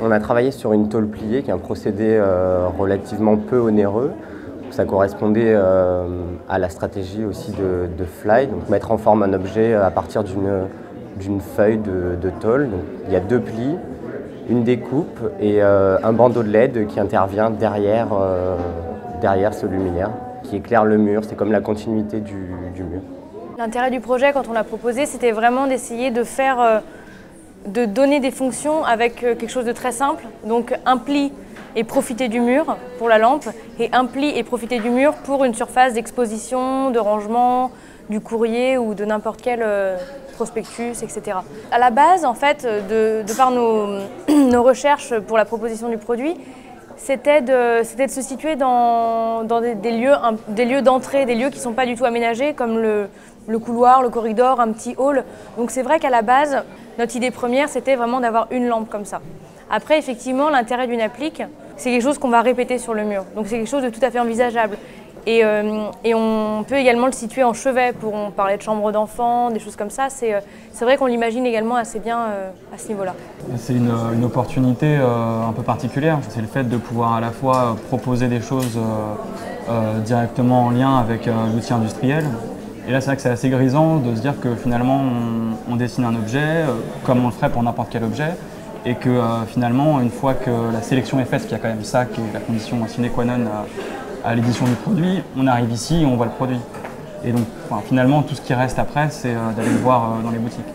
On a travaillé sur une tôle pliée, qui est un procédé relativement peu onéreux. Ça correspondait à la stratégie aussi de Fly, donc mettre en forme un objet à partir d'une feuille de tôle. Donc, il y a 2 plis, une découpe et un bandeau de LED qui intervient derrière ce luminaire, qui éclaire le mur. C'est comme la continuité du mur. L'intérêt du projet, quand on l'a proposé, c'était vraiment d'essayer de donner des fonctions avec quelque chose de très simple. Donc un pli et profiter du mur pour la lampe, et un pli et profiter du mur pour une surface d'exposition, de rangement, du courrier ou de n'importe quel prospectus, etc. À la base, en fait, de par nos recherches pour la proposition du produit, c'était de se situer dans des lieux d'entrée, des lieux qui ne sont pas du tout aménagés, comme le couloir, le corridor, un petit hall. Donc c'est vrai qu'à la base, notre idée première, c'était vraiment d'avoir une lampe comme ça. Après, effectivement, l'intérêt d'une applique, c'est quelque chose qu'on va répéter sur le mur. Donc c'est quelque chose de tout à fait envisageable. Et on peut également le situer en chevet, on parlait de chambre d'enfant, des choses comme ça. C'est vrai qu'on l'imagine également assez bien à ce niveau-là. C'est une opportunité un peu particulière. C'est le fait de pouvoir à la fois proposer des choses directement en lien avec l'outil industriel. Et là, c'est vrai que c'est assez grisant de se dire que finalement, on dessine un objet comme on le ferait pour n'importe quel objet, et que finalement, une fois que la sélection est faite, qu'il y a quand même ça qui est la condition sine qua non à l'édition du produit, on arrive ici et on voit le produit. Et donc, finalement, tout ce qui reste après, c'est d'aller le voir dans les boutiques.